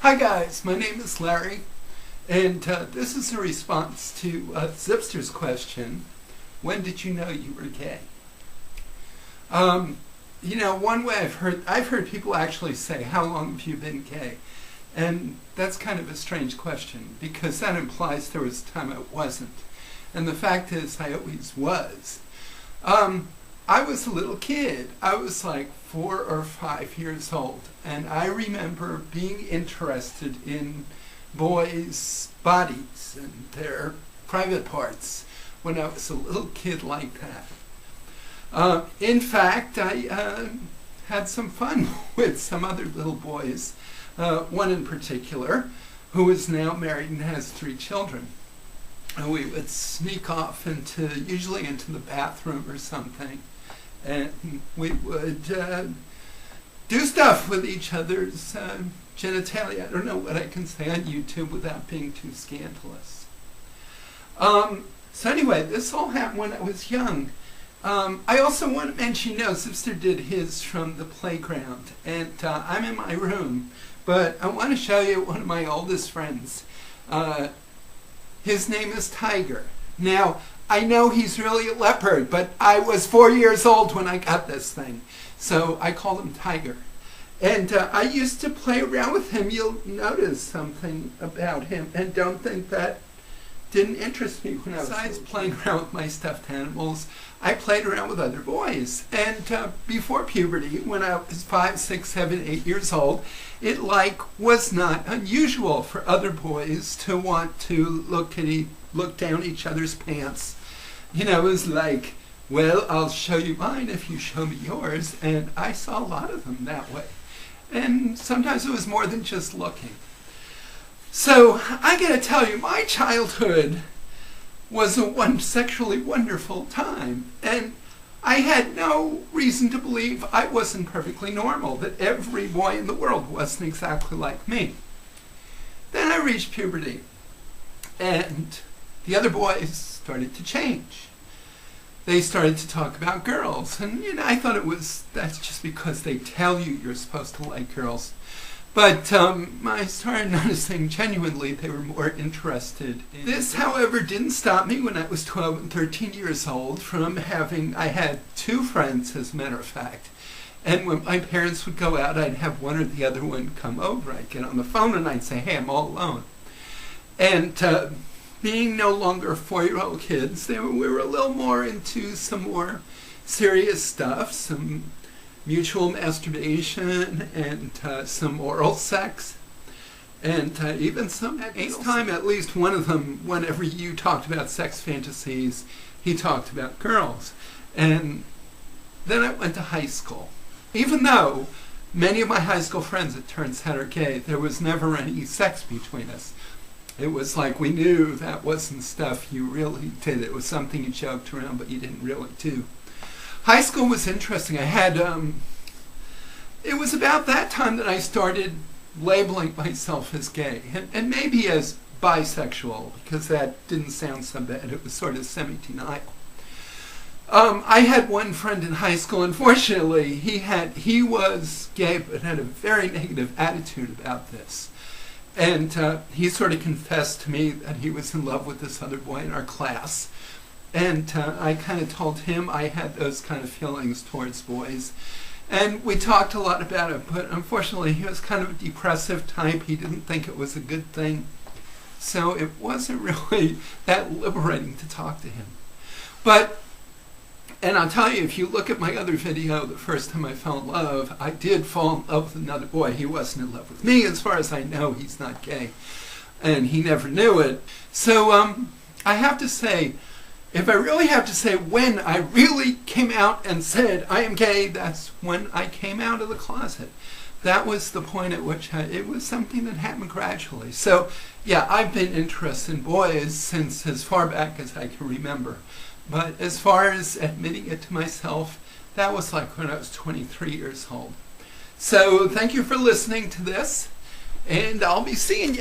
Hi guys, my name is Larry, and this is a response to Zipster's question, when did you know you were gay? One way I've heard people actually say, how long have you been gay? And that's kind of a strange question, because that implies there was a time I wasn't. And the fact is, I always was. I was a little kid. I was like 4 or 5 years old, and I remember being interested in boys' bodies and their private parts when I was a little kid like that. In fact, I had some fun with some other little boys, one in particular, who is now married and has 3 children. And we would sneak off usually into the bathroom or something, and we would do stuff with each other's genitalia. I don't know what I can say on YouTube without being too scandalous. So anyway, this all happened when I was young. I also want to mention, Zipster did his from the playground, and I'm in my room, but I want to show you one of my oldest friends. His name is Tiger. Now, I know he's really a leopard, but I was 4 years old when I got this thing, so I called him Tiger. And I used to play around with him. You'll notice something about him, and don't think that didn't interest me when I was besides playing around with my stuffed animals, I played around with other boys. And before puberty, when I was 5, 6, 7, 8 years old, it was not unusual for other boys to want to look down each other's pants. It was like, well, I'll show you mine if you show me yours. And I saw a lot of them that way. And sometimes it was more than just looking. So I gotta tell you, my childhood was a sexually wonderful time, and I had no reason to believe I wasn't perfectly normal, that every boy in the world wasn't exactly like me. Then I reached puberty, and the other boys started to change. They started to talk about girls, and I thought that's just because they tell you you're supposed to like girls. But I started noticing genuinely they were more interested in this. However, didn't stop me when I was 12 and 13 years old from I had 2 friends, as a matter of fact. And when my parents would go out, I'd have one or the other one come over. I'd get on the phone and I'd say, hey, I'm all alone. And being no longer 4-year-old kids, we were a little more into some more serious stuff, some mutual masturbation, and some oral sex, and even some at this time, at least one of them, whenever you talked about sex fantasies, he talked about girls. And then I went to high school. Even though many of my high school friends, it turns out, are gay, there was never any sex between us. It was like we knew that wasn't stuff you really did. It was something you joked around, but you didn't really do. High school was interesting. It was about that time that I started labeling myself as gay, and maybe as bisexual, because that didn't sound so bad. It was sort of semi-denial. I had one friend in high school. Unfortunately, he was gay, but had a very negative attitude about this. And he sort of confessed to me that he was in love with this other boy in our class. And I kind of told him I had those kind of feelings towards boys. And we talked a lot about it, but unfortunately he was kind of a depressive type. He didn't think it was a good thing. So it wasn't really that liberating to talk to him. And I'll tell you, if you look at my other video, the first time I fell in love, I did fall in love with another boy. He wasn't in love with me. As far as I know, he's not gay. And he never knew it. So I have to say, if I really have to say when I really came out and said I am gay, that's when I came out of the closet. That was the point at which it was something that happened gradually. So yeah, I've been interested in boys since as far back as I can remember. But as far as admitting it to myself, that was like when I was 23 years old. So thank you for listening to this, and I'll be seeing you.